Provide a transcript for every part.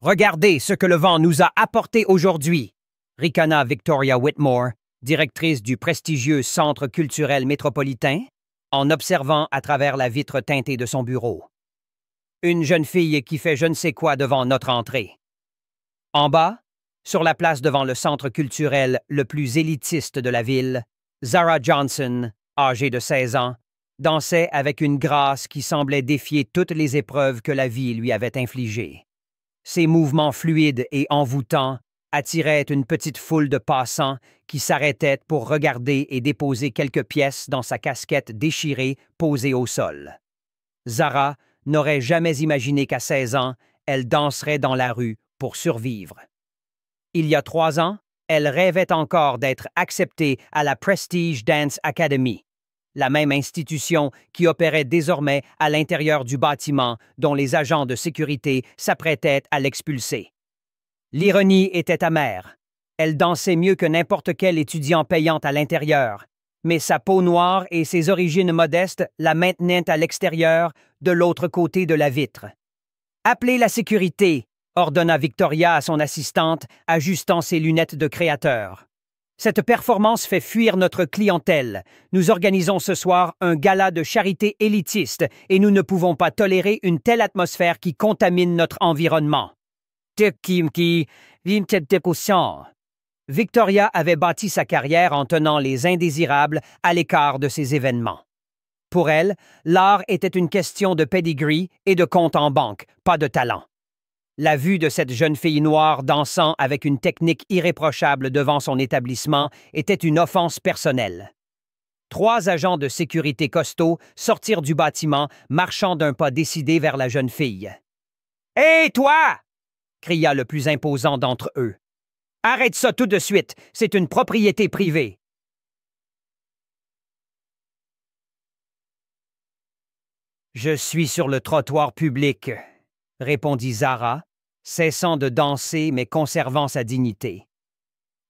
Regardez ce que le vent nous a apporté aujourd'hui, ricana Victoria Whitmore, directrice du prestigieux Centre culturel métropolitain, en observant à travers la vitre teintée de son bureau. Une jeune fille qui fait je ne sais quoi devant notre entrée. En bas, sur la place devant le centre culturel le plus élitiste de la ville, Zara Johnson, âgée de 16 ans, dansait avec une grâce qui semblait défier toutes les épreuves que la vie lui avait infligées. Ses mouvements fluides et envoûtants attiraient une petite foule de passants qui s'arrêtaient pour regarder et déposer quelques pièces dans sa casquette déchirée posée au sol. Zara n'aurait jamais imaginé qu'à 16 ans, elle danserait dans la rue pour survivre. Il y a 3 ans, elle rêvait encore d'être acceptée à la Prestige Dance Academy, la même institution qui opérait désormais à l'intérieur du bâtiment dont les agents de sécurité s'apprêtaient à l'expulser. L'ironie était amère. Elle dansait mieux que n'importe quel étudiant payant à l'intérieur, mais sa peau noire et ses origines modestes la maintenaient à l'extérieur, de l'autre côté de la vitre. « Appelez la sécurité !» ordonna Victoria à son assistante, ajustant ses lunettes de créateur. « Cette performance fait fuir notre clientèle. Nous organisons ce soir un gala de charité élitiste et nous ne pouvons pas tolérer une telle atmosphère qui contamine notre environnement. » Victoria avait bâti sa carrière en tenant les indésirables à l'écart de ces événements. Pour elle, l'art était une question de pedigree et de compte en banque, pas de talent. La vue de cette jeune fille noire dansant avec une technique irréprochable devant son établissement était une offense personnelle. 3 agents de sécurité costauds sortirent du bâtiment, marchant d'un pas décidé vers la jeune fille. « Hé, toi! » cria le plus imposant d'entre eux. « Arrête ça tout de suite, c'est une propriété privée. » « Je suis sur le trottoir public, » répondit Zara, cessant de danser mais conservant sa dignité.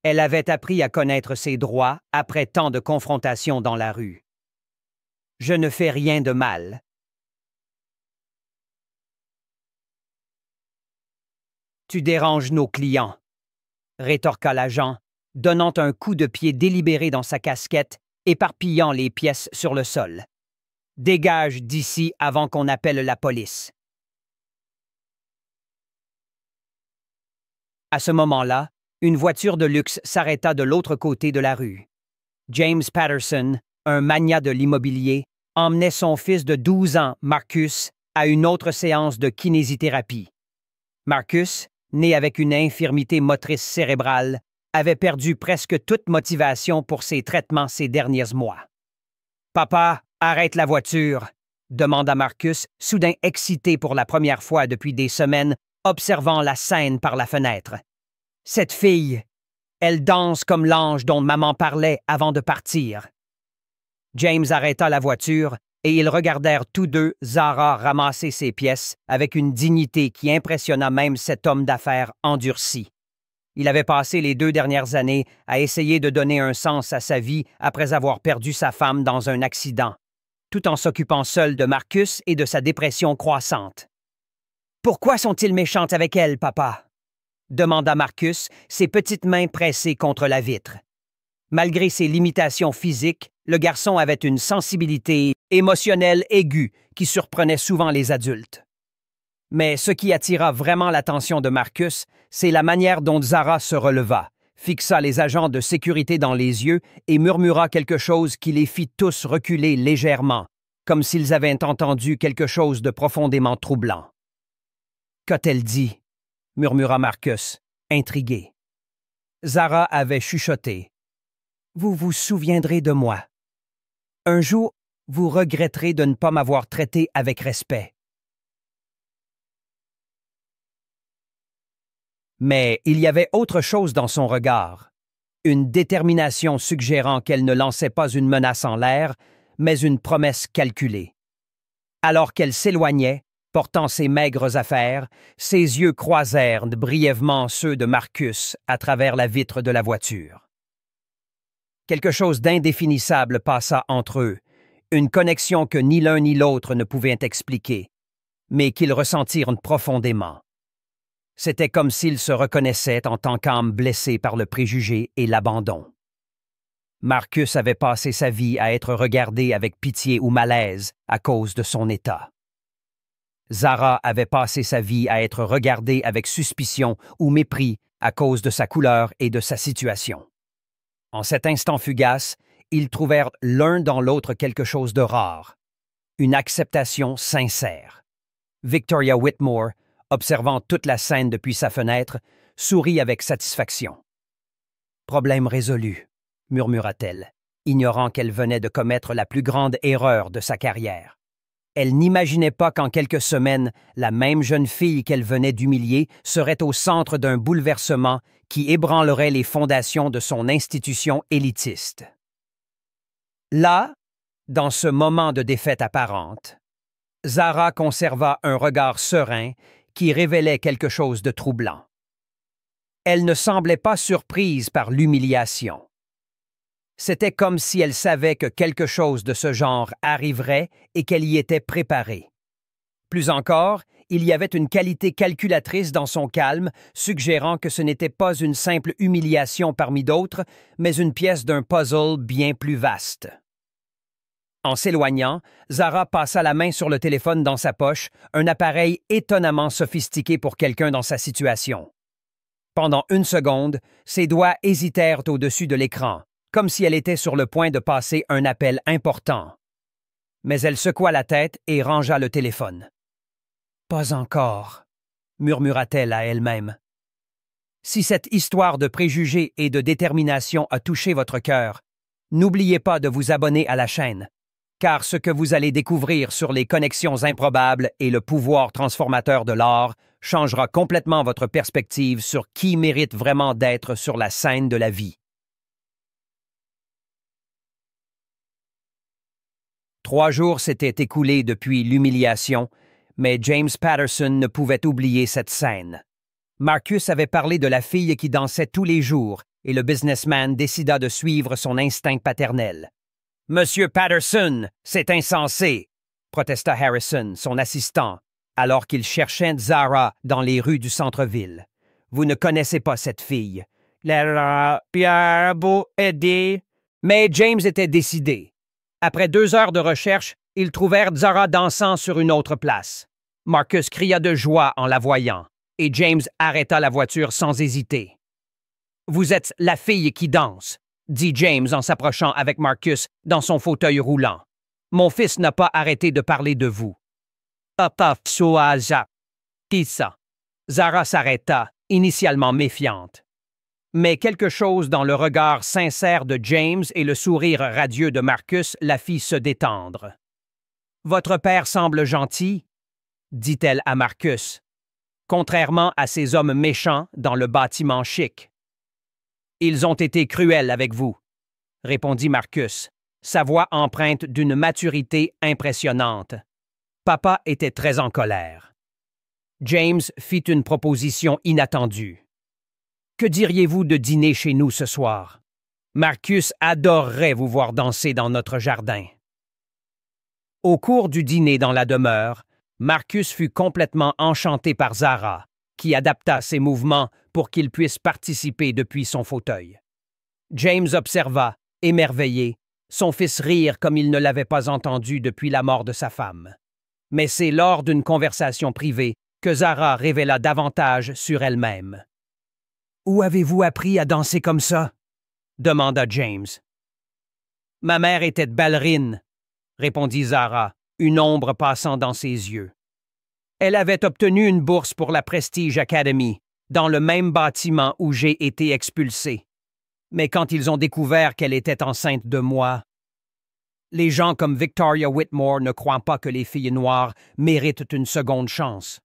Elle avait appris à connaître ses droits après tant de confrontations dans la rue. « Je ne fais rien de mal. » « Tu déranges nos clients, » rétorqua l'agent, donnant un coup de pied délibéré dans sa casquette, éparpillant les pièces sur le sol. « Dégage d'ici avant qu'on appelle la police. » À ce moment-là, une voiture de luxe s'arrêta de l'autre côté de la rue. James Patterson, un magnat de l'immobilier, emmenait son fils de 12 ans, Marcus, à une autre séance de kinésithérapie. Marcus, né avec une infirmité motrice cérébrale, avait perdu presque toute motivation pour ses traitements ces derniers mois. « Papa, arrête la voiture !» demanda Marcus, soudain excité pour la première fois depuis des semaines, observant la scène par la fenêtre. « Cette fille, elle danse comme l'ange dont maman parlait avant de partir. » James arrêta la voiture et ils regardèrent tous deux Zara ramasser ses pièces avec une dignité qui impressionna même cet homme d'affaires endurci. Il avait passé les 2 dernières années à essayer de donner un sens à sa vie après avoir perdu sa femme dans un accident, tout en s'occupant seul de Marcus et de sa dépression croissante. « Pourquoi sont-ils méchants avec elle, papa? » demanda Marcus, ses petites mains pressées contre la vitre. Malgré ses limitations physiques, le garçon avait une sensibilité émotionnelle aiguë qui surprenait souvent les adultes. Mais ce qui attira vraiment l'attention de Marcus, c'est la manière dont Zara se releva, fixa les agents de sécurité dans les yeux et murmura quelque chose qui les fit tous reculer légèrement, comme s'ils avaient entendu quelque chose de profondément troublant. « Qu'a-t-elle dit? » murmura Marcus, intrigué. Zara avait chuchoté. « Vous vous souviendrez de moi. Un jour, vous regretterez de ne pas m'avoir traité avec respect. » Mais il y avait autre chose dans son regard, une détermination suggérant qu'elle ne lançait pas une menace en l'air, mais une promesse calculée. Alors qu'elle s'éloignait, portant ses maigres affaires, ses yeux croisèrent brièvement ceux de Marcus à travers la vitre de la voiture. Quelque chose d'indéfinissable passa entre eux, une connexion que ni l'un ni l'autre ne pouvaient expliquer, mais qu'ils ressentirent profondément. C'était comme s'il se reconnaissait en tant qu'âme blessée par le préjugé et l'abandon. Marcus avait passé sa vie à être regardé avec pitié ou malaise à cause de son état. Zara avait passé sa vie à être regardée avec suspicion ou mépris à cause de sa couleur et de sa situation. En cet instant fugace, ils trouvèrent l'un dans l'autre quelque chose de rare, une acceptation sincère. Victoria Whitmore, observant toute la scène depuis sa fenêtre, sourit avec satisfaction. « Problème résolu », murmura-t-elle, ignorant qu'elle venait de commettre la plus grande erreur de sa carrière. Elle n'imaginait pas qu'en quelques semaines, la même jeune fille qu'elle venait d'humilier serait au centre d'un bouleversement qui ébranlerait les fondations de son institution élitiste. Là, dans ce moment de défaite apparente, Zara conserva un regard serein qui révélait quelque chose de troublant. Elle ne semblait pas surprise par l'humiliation. C'était comme si elle savait que quelque chose de ce genre arriverait et qu'elle y était préparée. Plus encore, il y avait une qualité calculatrice dans son calme, suggérant que ce n'était pas une simple humiliation parmi d'autres, mais une pièce d'un puzzle bien plus vaste. En s'éloignant, Zara passa la main sur le téléphone dans sa poche, un appareil étonnamment sophistiqué pour quelqu'un dans sa situation. Pendant une seconde, ses doigts hésitèrent au-dessus de l'écran, comme si elle était sur le point de passer un appel important. Mais elle secoua la tête et rangea le téléphone. « Pas encore », murmura-t-elle à elle-même. Si cette histoire de préjugés et de détermination a touché votre cœur, n'oubliez pas de vous abonner à la chaîne, car ce que vous allez découvrir sur les connexions improbables et le pouvoir transformateur de l'art changera complètement votre perspective sur qui mérite vraiment d'être sur la scène de la vie. 3 jours s'étaient écoulés depuis l'humiliation, mais James Patterson ne pouvait oublier cette scène. Marcus avait parlé de la fille qui dansait tous les jours, et le businessman décida de suivre son instinct paternel. « Monsieur Patterson, c'est insensé !» protesta Harrison, son assistant, alors qu'il cherchait Zara dans les rues du centre-ville. « Vous ne connaissez pas cette fille. » Pierre beau aider. Mais James était décidé. Après 2 heures de recherche, ils trouvèrent Zara dansant sur une autre place. Marcus cria de joie en la voyant, et James arrêta la voiture sans hésiter. « Vous êtes la fille qui danse », dit James en s'approchant avec Marcus dans son fauteuil roulant. « Mon fils n'a pas arrêté de parler de vous. » Papa Soaja. Qui ça? Zara s'arrêta, initialement méfiante. Mais quelque chose dans le regard sincère de James et le sourire radieux de Marcus la fit se détendre. « Votre père semble gentil, » dit-elle à Marcus, contrairement à ces hommes méchants dans le bâtiment chic. « Ils ont été cruels avec vous, » répondit Marcus, sa voix empreinte d'une maturité impressionnante. Papa était très en colère. James fit une proposition inattendue. « Que diriez-vous de dîner chez nous ce soir? Marcus adorerait vous voir danser dans notre jardin. » Au cours du dîner dans la demeure, Marcus fut complètement enchanté par Zara, qui adapta ses mouvements pour qu'il puisse participer depuis son fauteuil. James observa, émerveillé, son fils rire comme il ne l'avait pas entendu depuis la mort de sa femme. Mais c'est lors d'une conversation privée que Zara révéla davantage sur elle-même. « Où avez-vous appris à danser comme ça? » demanda James. « Ma mère était ballerine, » répondit Zara, une ombre passant dans ses yeux. Elle avait obtenu une bourse pour la Prestige Academy, dans le même bâtiment où j'ai été expulsé. Mais quand ils ont découvert qu'elle était enceinte de moi... Les gens comme Victoria Whitmore ne croient pas que les filles noires méritent une seconde chance.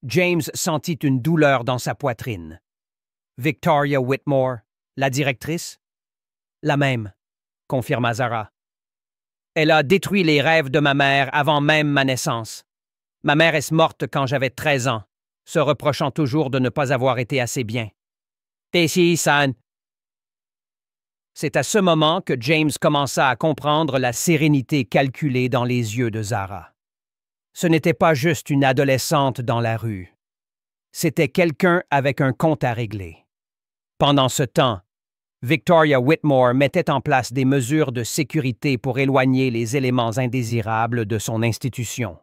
James sentit une douleur dans sa poitrine. Victoria Whitmore, la directrice? La même, confirma Zara. Elle a détruit les rêves de ma mère avant même ma naissance. Ma mère est morte quand j'avais 13 ans, se reprochant toujours de ne pas avoir été assez bien. Tessie-san. C'est à ce moment que James commença à comprendre la sérénité calculée dans les yeux de Zara. Ce n'était pas juste une adolescente dans la rue. C'était quelqu'un avec un compte à régler. Pendant ce temps, Victoria Whitmore mettait en place des mesures de sécurité pour éloigner les éléments indésirables de son institution.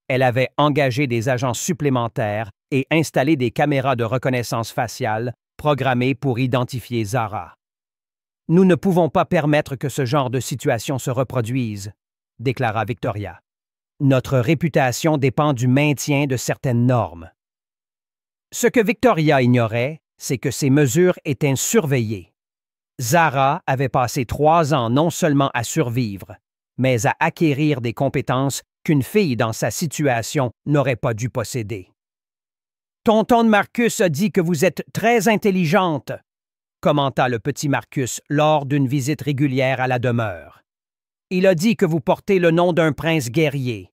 Elle avait engagé des agents supplémentaires et installé des caméras de reconnaissance faciale programmées pour identifier Zara. « Nous ne pouvons pas permettre que ce genre de situation se reproduise », déclara Victoria. « Notre réputation dépend du maintien de certaines normes. » Ce que Victoria ignorait, c'est que ces mesures étaient surveillées. Zara avait passé 3 ans non seulement à survivre, mais à acquérir des compétences qu'une fille dans sa situation n'aurait pas dû posséder. « Tonton Marcus a dit que vous êtes très intelligente », commenta le petit Marcus lors d'une visite régulière à la demeure. « Il a dit que vous portez le nom d'un prince guerrier. »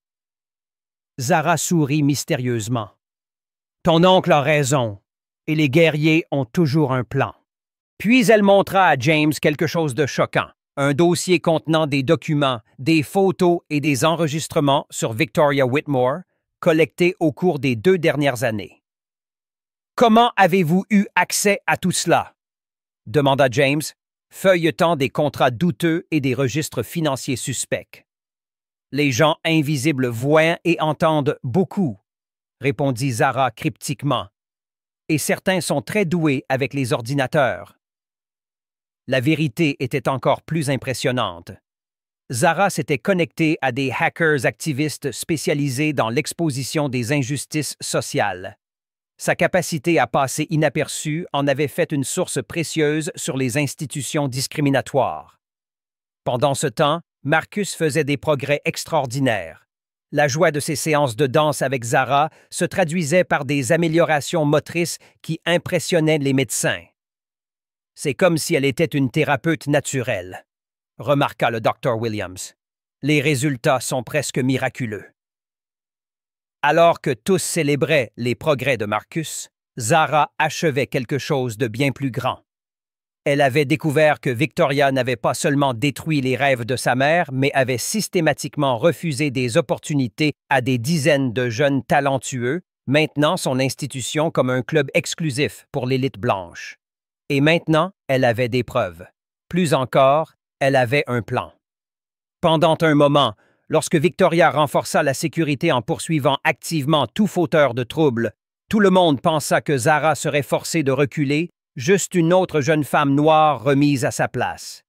Zara sourit mystérieusement. « Ton oncle a raison, et les guerriers ont toujours un plan. » Puis elle montra à James quelque chose de choquant, un dossier contenant des documents, des photos et des enregistrements sur Victoria Whitmore, collectés au cours des 2 dernières années. « Comment avez-vous eu accès à tout cela? » demanda James, feuilletant des contrats douteux et des registres financiers suspects. « Les gens invisibles voient et entendent beaucoup, » répondit Zara cryptiquement. « Et certains sont très doués avec les ordinateurs. » La vérité était encore plus impressionnante. Zara s'était connectée à des hackers activistes spécialisés dans l'exposition des injustices sociales. Sa capacité à passer inaperçue en avait fait une source précieuse sur les institutions discriminatoires. Pendant ce temps, Marcus faisait des progrès extraordinaires. La joie de ses séances de danse avec Zara se traduisait par des améliorations motrices qui impressionnaient les médecins. « C'est comme si elle était une thérapeute naturelle », remarqua le Dr. Williams. « Les résultats sont presque miraculeux. » Alors que tous célébraient les progrès de Marcus, Zara achevait quelque chose de bien plus grand. Elle avait découvert que Victoria n'avait pas seulement détruit les rêves de sa mère, mais avait systématiquement refusé des opportunités à des dizaines de jeunes talentueux, maintenant son institution comme un club exclusif pour l'élite blanche. Et maintenant, elle avait des preuves. Plus encore, elle avait un plan. Pendant un moment, lorsque Victoria renforça la sécurité en poursuivant activement tout fauteur de troubles, tout le monde pensa que Zara serait forcée de reculer, juste une autre jeune femme noire remise à sa place.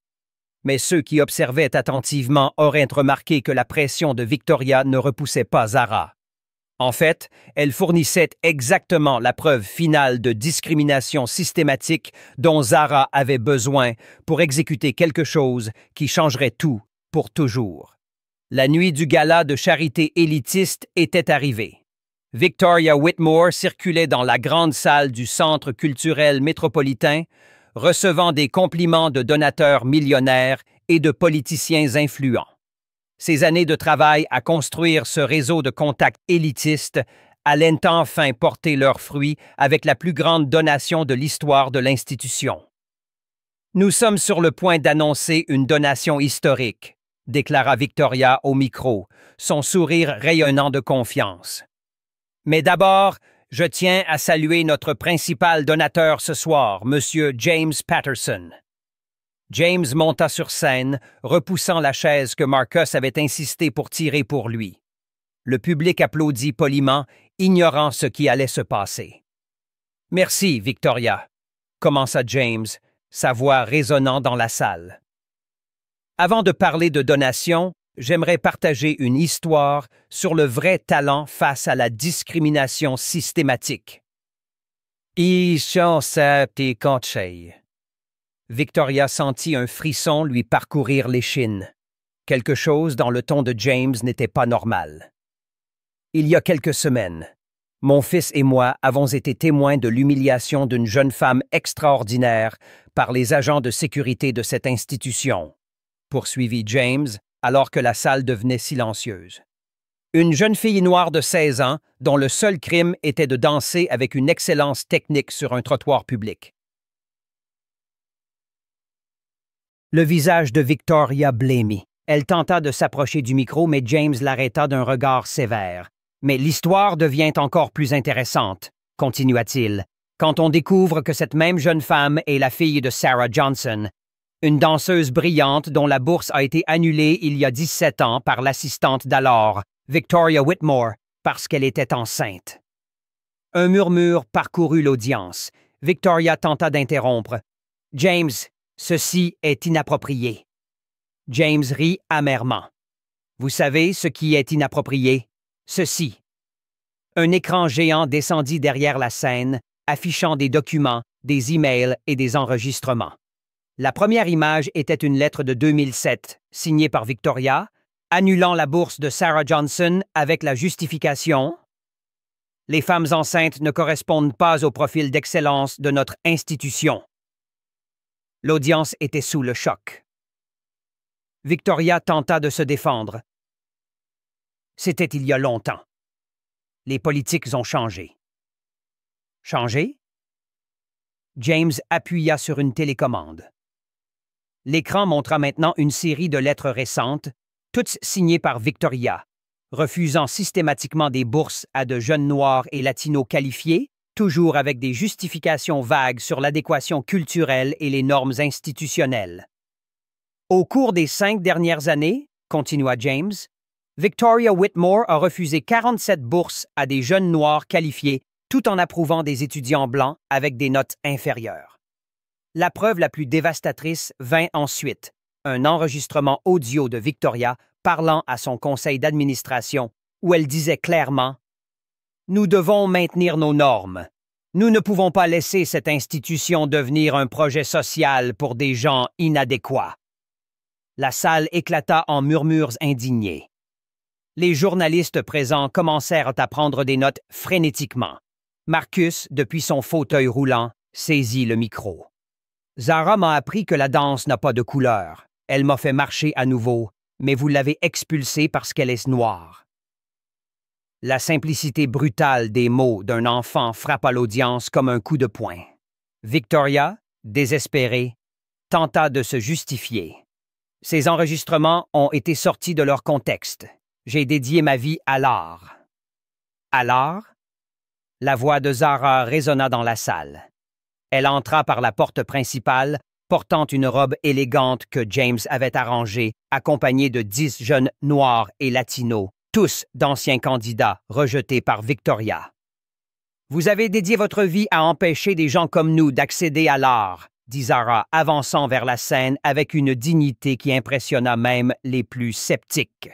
Mais ceux qui observaient attentivement auraient remarqué que la pression de Victoria ne repoussait pas Zara. En fait, elle fournissait exactement la preuve finale de discrimination systématique dont Zara avait besoin pour exécuter quelque chose qui changerait tout pour toujours. La nuit du gala de charité élitiste était arrivée. Victoria Whitmore circulait dans la grande salle du Centre culturel métropolitain, recevant des compliments de donateurs millionnaires et de politiciens influents. Ses années de travail à construire ce réseau de contacts élitistes allaient enfin porter leurs fruits avec la plus grande donation de l'histoire de l'institution. « Nous sommes sur le point d'annoncer une donation historique », déclara Victoria au micro, son sourire rayonnant de confiance. « Mais d'abord, je tiens à saluer notre principal donateur ce soir, M. James Patterson. » James monta sur scène, repoussant la chaise que Marcus avait insisté pour tirer pour lui. Le public applaudit poliment, ignorant ce qui allait se passer. « Merci, Victoria », commença James, sa voix résonnant dans la salle. Avant de parler de donation, j'aimerais partager une histoire sur le vrai talent face à la discrimination systématique. Victoria sentit un frisson lui parcourir l'échine. Quelque chose dans le ton de James n'était pas normal. Il y a quelques semaines, mon fils et moi avons été témoins de l'humiliation d'une jeune femme extraordinaire par les agents de sécurité de cette institution, poursuivit James alors que la salle devenait silencieuse. Une jeune fille noire de 16 ans dont le seul crime était de danser avec une excellence technique sur un trottoir public. Le visage de Victoria blêmit. Elle tenta de s'approcher du micro, mais James l'arrêta d'un regard sévère. « Mais l'histoire devient encore plus intéressante. continua-t-il, quand on découvre que cette même jeune femme est la fille de Sarah Johnson, une danseuse brillante dont la bourse a été annulée il y a 17 ans par l'assistante d'alors, Victoria Whitmore, parce qu'elle était enceinte. Un murmure parcourut l'audience. Victoria tenta d'interrompre. « James, ceci est inapproprié. » James rit amèrement. « Vous savez ce qui est inapproprié? Ceci. » Un écran géant descendit derrière la scène, affichant des documents, des emails et des enregistrements. La première image était une lettre de 2007, signée par Victoria, annulant la bourse de Sarah Johnson avec la justification « Les femmes enceintes ne correspondent pas au profil d'excellence de notre institution. » L'audience était sous le choc. Victoria tenta de se défendre. C'était il y a longtemps. Les politiques ont changé. Changé? James appuya sur une télécommande. L'écran montra maintenant une série de lettres récentes, toutes signées par Victoria, refusant systématiquement des bourses à de jeunes Noirs et Latinos qualifiés, toujours avec des justifications vagues sur l'adéquation culturelle et les normes institutionnelles. Au cours des 5 dernières années, continua James, Victoria Whitmore a refusé 47 bourses à des jeunes Noirs qualifiés tout en approuvant des étudiants blancs avec des notes inférieures. La preuve la plus dévastatrice vint ensuite, un enregistrement audio de Victoria parlant à son conseil d'administration où elle disait clairement « Nous devons maintenir nos normes. Nous ne pouvons pas laisser cette institution devenir un projet social pour des gens inadéquats. » La salle éclata en murmures indignés. Les journalistes présents commencèrent à prendre des notes frénétiquement. Marcus, depuis son fauteuil roulant, saisit le micro. « Zara m'a appris que la danse n'a pas de couleur. Elle m'a fait marcher à nouveau, mais vous l'avez expulsée parce qu'elle est noire. » La simplicité brutale des mots d'un enfant frappa l'audience comme un coup de poing. Victoria, désespérée, tenta de se justifier. « Ces enregistrements ont été sortis de leur contexte. J'ai dédié ma vie à l'art. » « À l'art? » La voix de Zara résonna dans la salle. Elle entra par la porte principale, portant une robe élégante que James avait arrangée, accompagnée de 10 jeunes noirs et latinos, tous d'anciens candidats rejetés par Victoria. « Vous avez dédié votre vie à empêcher des gens comme nous d'accéder à l'art, » dit Zara, avançant vers la scène avec une dignité qui impressionna même les plus sceptiques.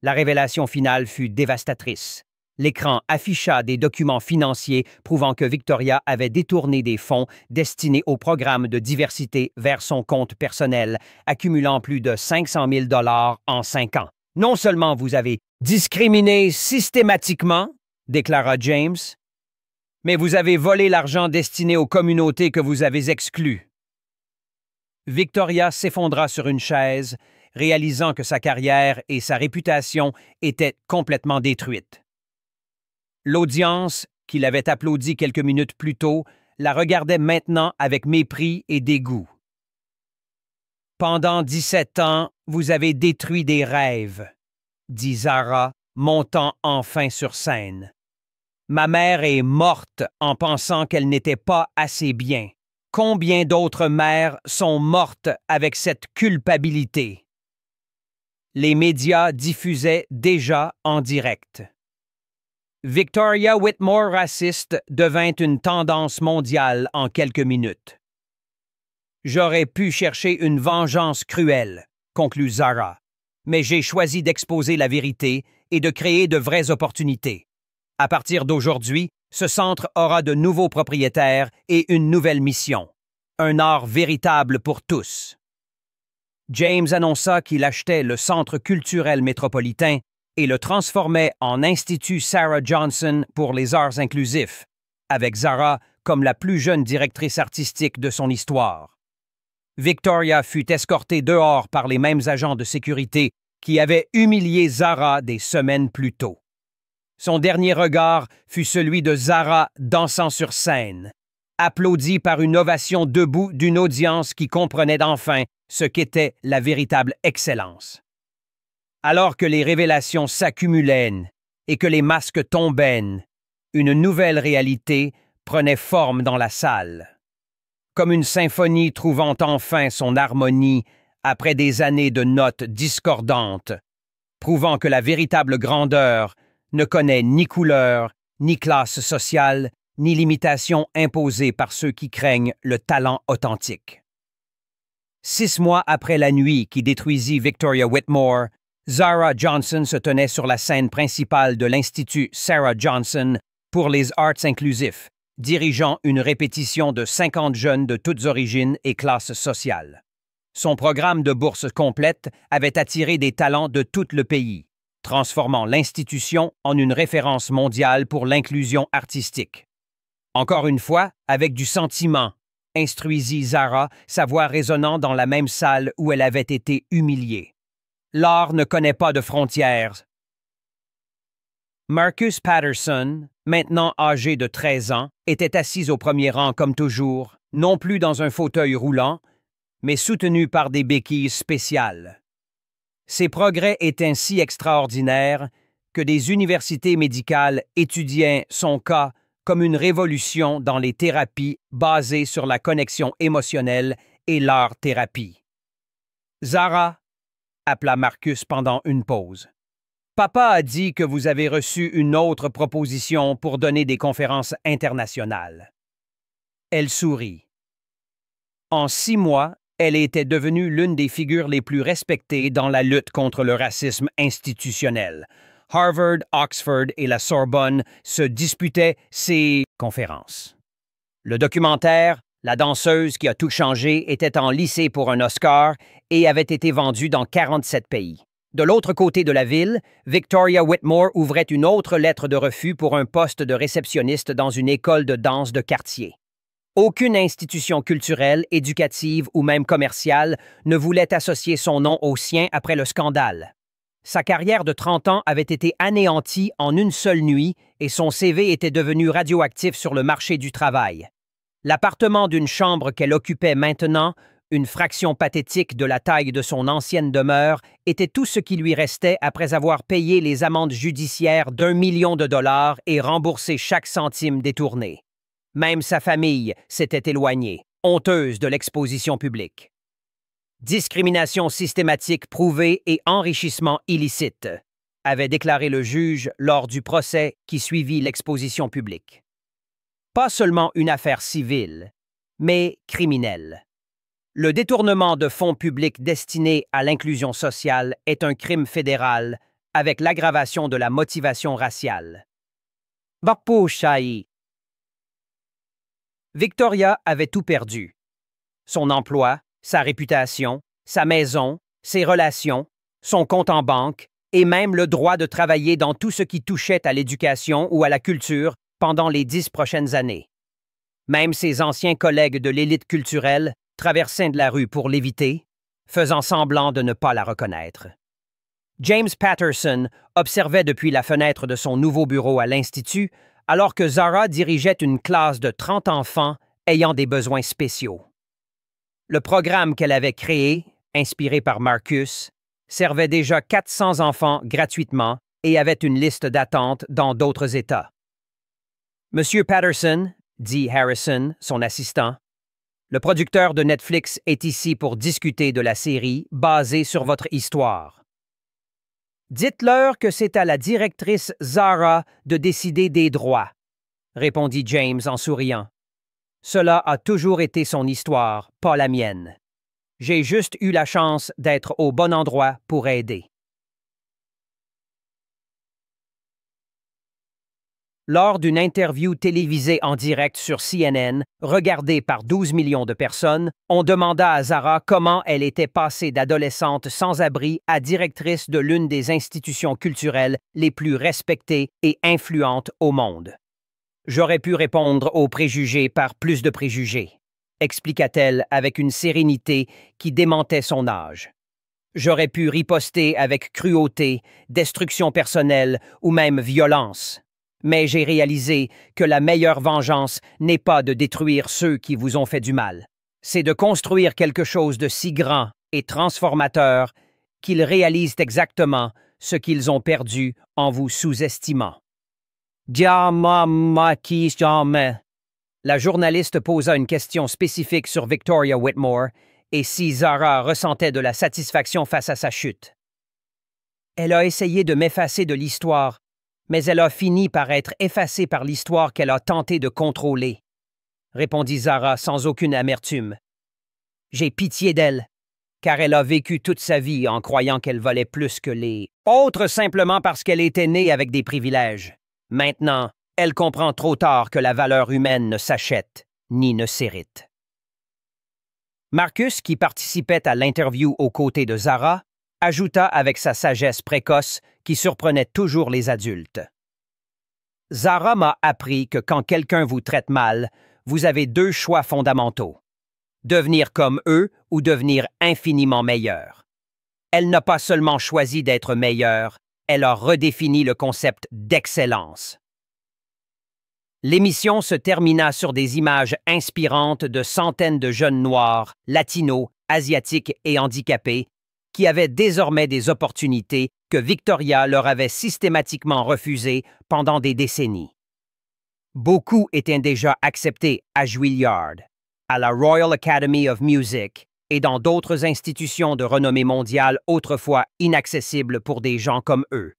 La révélation finale fut dévastatrice. L'écran afficha des documents financiers prouvant que Victoria avait détourné des fonds destinés au programme de diversité vers son compte personnel, accumulant plus de 500 000 $ en 5 ans. « Non seulement vous avez discriminé systématiquement, » déclara James, « mais vous avez volé l'argent destiné aux communautés que vous avez exclues. » Victoria s'effondra sur une chaise, réalisant que sa carrière et sa réputation étaient complètement détruites. L'audience, qui l'avait applaudi quelques minutes plus tôt, la regardait maintenant avec mépris et dégoût. « Pendant 17 ans, vous avez détruit des rêves, » dit Zara, montant enfin sur scène. « Ma mère est morte en pensant qu'elle n'était pas assez bien. Combien d'autres mères sont mortes avec cette culpabilité? » Les médias diffusaient déjà en direct. Victoria Whitmore raciste devint une tendance mondiale en quelques minutes. « J'aurais pu chercher une vengeance cruelle, » conclut Zara, « mais j'ai choisi d'exposer la vérité et de créer de vraies opportunités. À partir d'aujourd'hui, ce centre aura de nouveaux propriétaires et une nouvelle mission. Un art véritable pour tous. » James annonça qu'il achetait le Centre culturel métropolitain et le transformait en Institut Sarah Johnson pour les arts inclusifs, avec Zara comme la plus jeune directrice artistique de son histoire. Victoria fut escortée dehors par les mêmes agents de sécurité qui avaient humilié Zara des semaines plus tôt. Son dernier regard fut celui de Zara dansant sur scène, applaudi par une ovation debout d'une audience qui comprenait enfin ce qu'était la véritable excellence. Alors que les révélations s'accumulaient et que les masques tombaient, Une nouvelle réalité prenait forme dans la salle. Comme une symphonie trouvant enfin son harmonie après des années de notes discordantes, prouvant que la véritable grandeur ne connaît ni couleur, ni classe sociale, ni limitation imposée par ceux qui craignent le talent authentique. 6 mois après la nuit qui détruisit Victoria Whitmore, Zara Johnson se tenait sur la scène principale de l'Institut Sarah Johnson pour les Arts inclusifs, dirigeant une répétition de 50 jeunes de toutes origines et classes sociales. Son programme de bourse complète avait attiré des talents de tout le pays, transformant l'institution en une référence mondiale pour l'inclusion artistique. Encore une fois, avec du sentiment, instruisit Zara, sa voix résonnant dans la même salle où elle avait été humiliée. L'art ne connaît pas de frontières. Marcus Patterson, maintenant âgé de 13 ans, était assis au premier rang comme toujours, non plus dans un fauteuil roulant, mais soutenu par des béquilles spéciales. Ses progrès étaient si extraordinaires que des universités médicales étudiaient son cas comme une révolution dans les thérapies basées sur la connexion émotionnelle et l'art-thérapie. Zara, appela Marcus pendant une pause. Papa a dit que vous avez reçu une autre proposition pour donner des conférences internationales. Elle sourit. En 6 mois, elle était devenue l'une des figures les plus respectées dans la lutte contre le racisme institutionnel. Harvard, Oxford et la Sorbonne se disputaient ces conférences. Le documentaire La danseuse qui a tout changé était en lycée pour un Oscar et avait été vendu dans 47 pays. De l'autre côté de la ville, Victoria Whitmore ouvrait une autre lettre de refus pour un poste de réceptionniste dans une école de danse de quartier. Aucune institution culturelle, éducative ou même commerciale ne voulait associer son nom au sien après le scandale. Sa carrière de 30 ans avait été anéantie en une seule nuit et son CV était devenu radioactif sur le marché du travail. L'appartement d'une chambre qu'elle occupait maintenant, une fraction pathétique de la taille de son ancienne demeure, était tout ce qui lui restait après avoir payé les amendes judiciaires d'1 million de dollars et remboursé chaque centime détourné. Même sa famille s'était éloignée, honteuse de l'exposition publique. Discrimination systématique prouvée et enrichissement illicite, avait déclaré le juge lors du procès qui suivit l'exposition publique. Pas seulement une affaire civile, mais criminelle. Le détournement de fonds publics destinés à l'inclusion sociale est un crime fédéral avec l'aggravation de la motivation raciale. Bakpo Shai. Victoria avait tout perdu. Son emploi, sa réputation, sa maison, ses relations, son compte en banque et même le droit de travailler dans tout ce qui touchait à l'éducation ou à la culture pendant les 10 prochaines années. Même ses anciens collègues de l'élite culturelle traversaient de la rue pour l'éviter, faisant semblant de ne pas la reconnaître. James Patterson observait depuis la fenêtre de son nouveau bureau à l'Institut, alors que Zara dirigeait une classe de 30 enfants ayant des besoins spéciaux. Le programme qu'elle avait créé, inspiré par Marcus, servait déjà 400 enfants gratuitement et avait une liste d'attente dans d'autres États. Monsieur Patterson, dit Harrison, son assistant, le producteur de Netflix est ici pour discuter de la série basée sur votre histoire. Dites-leur que c'est à la directrice Zara de décider des droits, répondit James en souriant. Cela a toujours été son histoire, pas la mienne. J'ai juste eu la chance d'être au bon endroit pour aider. Lors d'une interview télévisée en direct sur CNN, regardée par 12 millions de personnes, on demanda à Zara comment elle était passée d'adolescente sans-abri à directrice de l'une des institutions culturelles les plus respectées et influentes au monde. J'aurais pu répondre aux préjugés par plus de préjugés, expliqua-t-elle avec une sérénité qui démentait son âge. J'aurais pu riposter avec cruauté, destruction personnelle ou même violence. Mais j'ai réalisé que la meilleure vengeance n'est pas de détruire ceux qui vous ont fait du mal. C'est de construire quelque chose de si grand et transformateur qu'ils réalisent exactement ce qu'ils ont perdu en vous sous-estimant. Jamais. La journaliste posa une question spécifique sur Victoria Whitmore et si Zara ressentait de la satisfaction face à sa chute. Elle a essayé de m'effacer de l'histoire, mais elle a fini par être effacée par l'histoire qu'elle a tenté de contrôler, répondit Zara sans aucune amertume. J'ai pitié d'elle, car elle a vécu toute sa vie en croyant qu'elle valait plus que les autres simplement parce qu'elle était née avec des privilèges. Maintenant, elle comprend trop tard que la valeur humaine ne s'achète ni ne s'hérite. Marcus, qui participait à l'interview aux côtés de Zara, ajouta avec sa sagesse précoce qui surprenait toujours les adultes. Zara m'a appris que quand quelqu'un vous traite mal, vous avez deux choix fondamentaux. Devenir comme eux ou devenir infiniment meilleur. Elle n'a pas seulement choisi d'être meilleure, elle a redéfini le concept d'excellence. L'émission se termina sur des images inspirantes de centaines de jeunes noirs, latinos, asiatiques et handicapés qui avaient désormais des opportunités que Victoria leur avait systématiquement refusées pendant des décennies. Beaucoup étaient déjà acceptés à Juilliard, à la Royal Academy of Music et dans d'autres institutions de renommée mondiale autrefois inaccessibles pour des gens comme eux.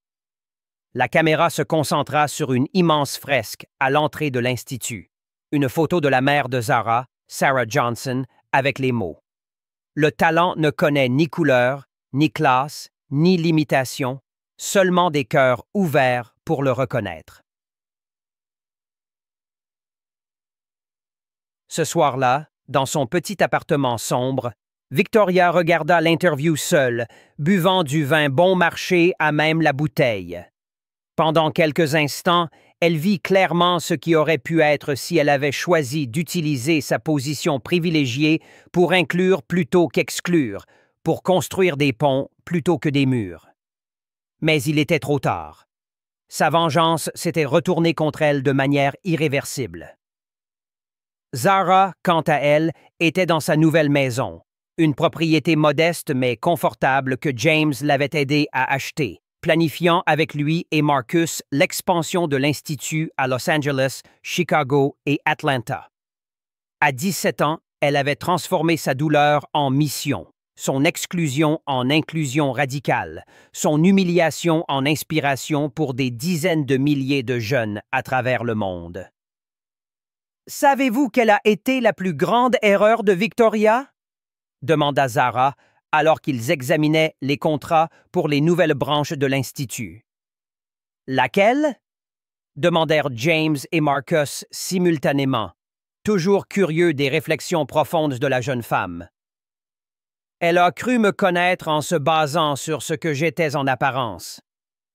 La caméra se concentra sur une immense fresque à l'entrée de l'Institut, une photo de la mère de Zara, Sarah Johnson, avec les mots « Le talent ne connaît ni couleur, ni classe, ni limitation, seulement des cœurs ouverts pour le reconnaître. » Ce soir-là, dans son petit appartement sombre, Victoria regarda l'interview seule, buvant du vin bon marché à même la bouteille. Pendant quelques instants, elle vit clairement ce qui aurait pu être si elle avait choisi d'utiliser sa position privilégiée pour inclure plutôt qu'exclure, pour construire des ponts plutôt que des murs. Mais il était trop tard. Sa vengeance s'était retournée contre elle de manière irréversible. Zara, quant à elle, était dans sa nouvelle maison, une propriété modeste mais confortable que James l'avait aidé à acheter, planifiant avec lui et Marcus l'expansion de l'Institut à Los Angeles, Chicago et Atlanta. À 17 ans, elle avait transformé sa douleur en mission, son exclusion en inclusion radicale, son humiliation en inspiration pour des dizaines de milliers de jeunes à travers le monde. Savez-vous quelle a été la plus grande erreur de Victoria? Demanda Zara, alors qu'ils examinaient les contrats pour les nouvelles branches de l'Institut. Laquelle? Demandèrent James et Marcus simultanément, toujours curieux des réflexions profondes de la jeune femme. Elle a cru me connaître en se basant sur ce que j'étais en apparence.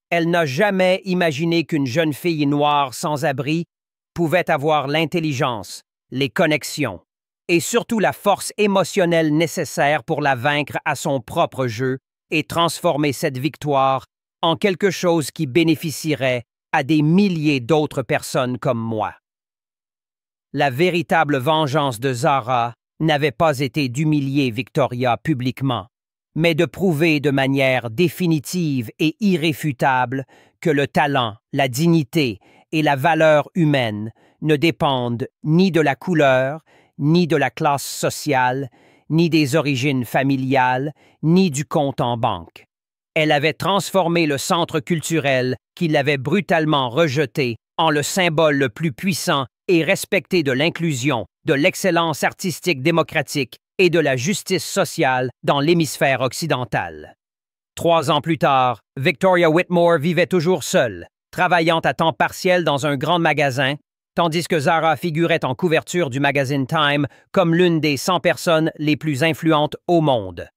Elle n'a jamais imaginé qu'une jeune fille noire sans abri pouvait avoir l'intelligence, les connexions et surtout la force émotionnelle nécessaire pour la vaincre à son propre jeu et transformer cette victoire en quelque chose qui bénéficierait à des milliers d'autres personnes comme moi. La véritable vengeance de Zara n'avait pas été d'humilier Victoria publiquement, mais de prouver de manière définitive et irréfutable que le talent, la dignité et la valeur humaine ne dépendent ni de la couleur, ni de la classe sociale, ni des origines familiales, ni du compte en banque. Elle avait transformé le centre culturel qui l'avait brutalement rejeté en le symbole le plus puissant et respecté de l'inclusion, de l'excellence artistique démocratique et de la justice sociale dans l'hémisphère occidental. 3 ans plus tard, Victoria Whitmore vivait toujours seule, travaillant à temps partiel dans un grand magasin, tandis que Zara figurait en couverture du magazine Time comme l'une des 100 personnes les plus influentes au monde.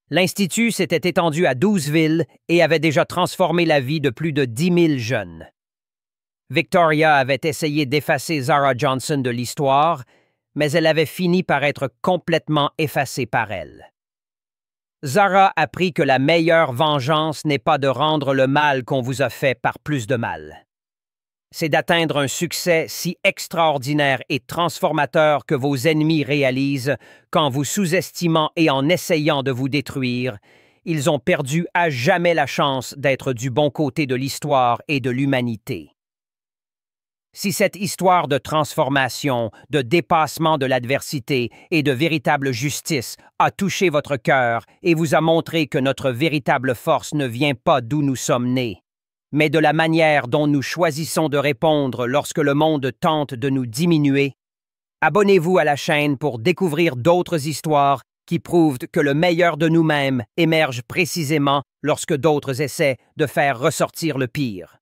L'Institut s'était étendu à 12 villes et avait déjà transformé la vie de plus de 10 000 jeunes. Victoria avait essayé d'effacer Zara Johnson de l'histoire, mais elle avait fini par être complètement effacée par elle. Zara apprit que la meilleure vengeance n'est pas de rendre le mal qu'on vous a fait par plus de mal. C'est d'atteindre un succès si extraordinaire et transformateur que vos ennemis réalisent qu'en vous sous-estimant et en essayant de vous détruire, ils ont perdu à jamais la chance d'être du bon côté de l'histoire et de l'humanité. Si cette histoire de transformation, de dépassement de l'adversité et de véritable justice a touché votre cœur et vous a montré que notre véritable force ne vient pas d'où nous sommes nés, mais de la manière dont nous choisissons de répondre lorsque le monde tente de nous diminuer, abonnez-vous à la chaîne pour découvrir d'autres histoires qui prouvent que le meilleur de nous-mêmes émerge précisément lorsque d'autres essaient de faire ressortir le pire.